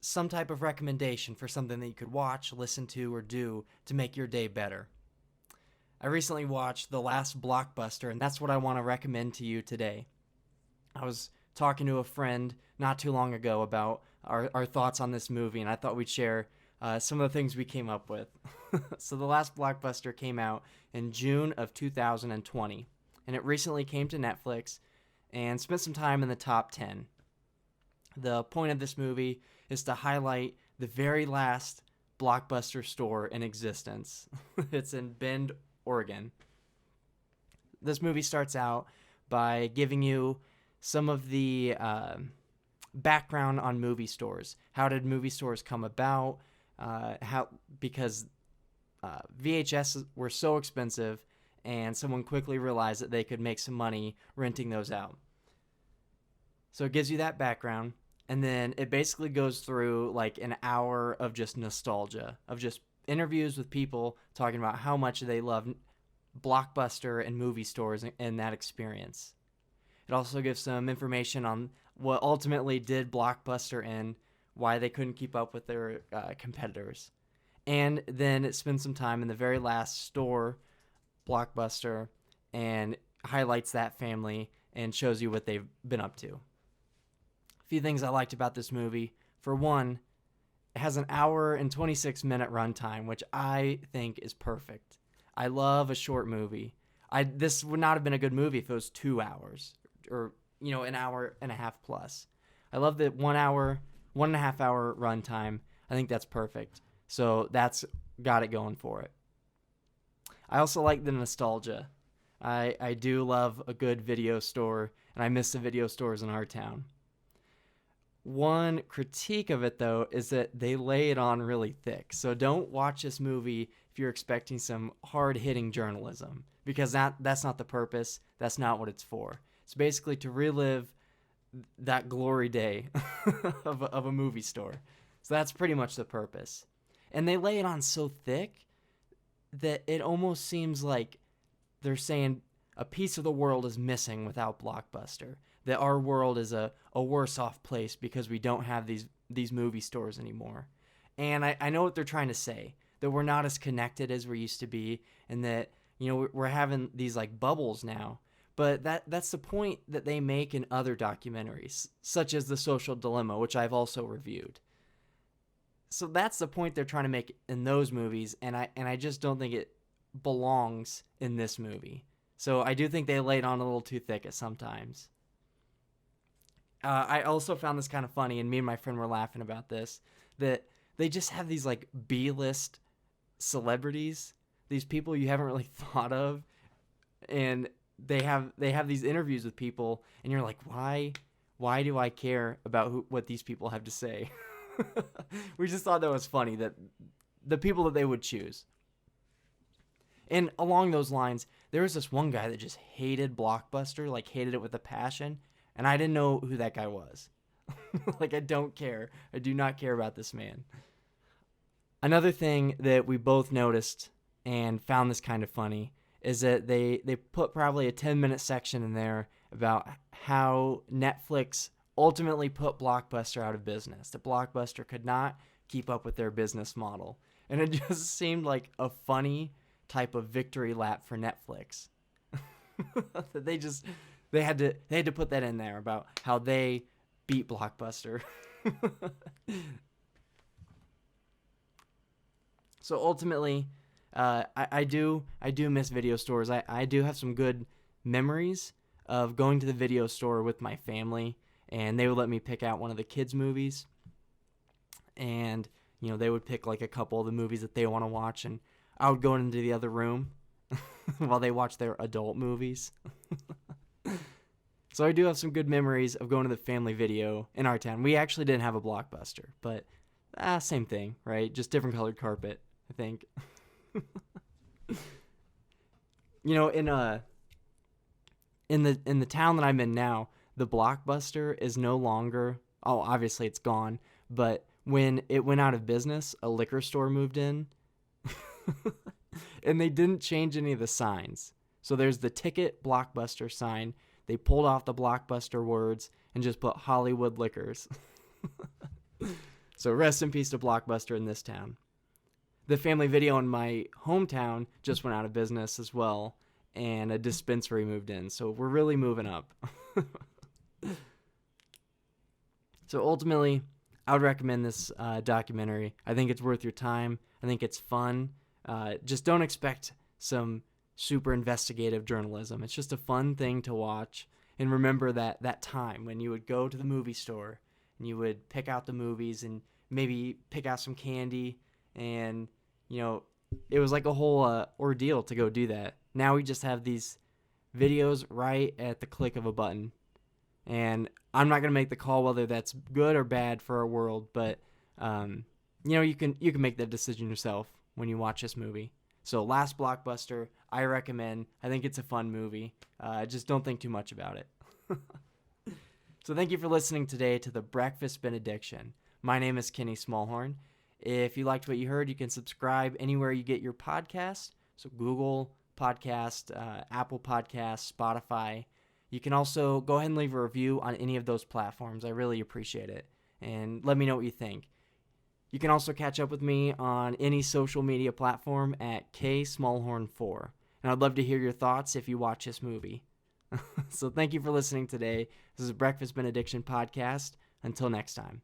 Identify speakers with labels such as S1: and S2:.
S1: some type of recommendation for something that you could watch, listen to, or do to make your day better. I recently watched The Last Blockbuster, and that's what I want to recommend to you today. I was talking to a friend not too long ago about our thoughts on this movie, and I thought we'd share some of the things we came up with. So, The Last Blockbuster came out in June of 2020, and it recently came to Netflix and spent some time in the top 10. The point of this movie is to highlight the very last Blockbuster store in existence. It's in Bend, Oregon. This movie starts out by giving you some of the background on movie stores. How did movie stores come about? Because VHS were so expensive, and someone quickly realized that they could make some money renting those out. So it gives you that background, and then it basically goes through like an hour of just nostalgia, of just interviews with people talking about how much they love Blockbuster and movie stores and that experience. It also gives some information on what ultimately did Blockbuster and why they couldn't keep up with their competitors. And then it spends some time in the very last store, Blockbuster, and highlights that family and shows you what they've been up to. A few things I liked about this movie. For one, it has an hour and 26-minute runtime, which I think is perfect. I love a short movie. This would not have been a good movie if it was 2 hours or, an hour and a half plus. I love the 1 hour, 1.5 hour runtime. I think that's perfect. So that's got it going for it. I also like the nostalgia. I do love a good video store, and I miss the video stores in our town. One critique of it, though, is that they lay it on really thick. So don't watch this movie if you're expecting some hard-hitting journalism, because that's not the purpose. That's not what it's for. It's basically to relive that glory day of a movie store. So that's pretty much the purpose. And they lay it on so thick that it almost seems like they're saying a piece of the world is missing without Blockbuster. That our world is a worse off place because we don't have these movie stores anymore. And I know what they're trying to say, that we're not as connected as we used to be, and that we're having these like bubbles now. But that's the point that they make in other documentaries, such as The Social Dilemma, which I've also reviewed. So that's the point they're trying to make in those movies, and I just don't think it belongs in this movie. So I do think they laid on a little too thick at sometimes. I also found this kind of funny, and me and my friend were laughing about this, that they just have these like B-list celebrities, these people you haven't really thought of, and they have these interviews with people, and you're like, why do I care about what these people have to say? We just thought that was funny, that the people that they would choose. And along those lines, there was this one guy that just hated Blockbuster, like hated it with a passion, and I didn't know who that guy was. Like, I don't care. I do not care about this man. Another thing that we both noticed and found this kind of funny is that they put probably a 10-minute section in there about how Netflix ultimately put Blockbuster out of business, that Blockbuster could not keep up with their business model. And it just seemed like a funny type of victory lap for Netflix. That they had to put that in there about how they beat Blockbuster. So ultimately, I do miss video stores. I do have some good memories of going to the video store with my family, and they would let me pick out one of the kids' movies, and they would pick like a couple of the movies that they want to watch, and I would go into the other room while they watch their adult movies. So I do have some good memories of going to the family video in our town. We actually didn't have a Blockbuster, but same thing, right? Just different colored carpet, I think. In the town that I'm in now, the Blockbuster is no longer, obviously it's gone, but when it went out of business, a liquor store moved in. And they didn't change any of the signs. So there's the Ticket Blockbuster sign. They pulled off the Blockbuster words and just put Hollywood Liquors. So rest in peace to Blockbuster in this town. The Family Video in my hometown just went out of business as well, and a dispensary moved in. So we're really moving up. So ultimately, I would recommend this documentary. I think it's worth your time. I think it's fun. Just don't expect some super investigative journalism. It's just a fun thing to watch. And remember that time when you would go to the movie store and you would pick out the movies and maybe pick out some candy. And, it was like a whole ordeal to go do that. Now we just have these videos right at the click of a button. And I'm not going to make the call whether that's good or bad for our world, but you can make that decision yourself when you watch this movie. So Last Blockbuster, I recommend. I think it's a fun movie. Just don't think too much about it. So thank you for listening today to the Breakfast Benediction. My name is Kenny Smallhorn. If you liked what you heard, you can subscribe anywhere you get your podcast. So Google Podcast, Apple Podcasts, Spotify. You can also go ahead and leave a review on any of those platforms. I really appreciate it. And let me know what you think. You can also catch up with me on any social media platform at ksmallhorn4. And I'd love to hear your thoughts if you watch this movie. So thank you for listening today. This is Breakfast Benediction Podcast. Until next time.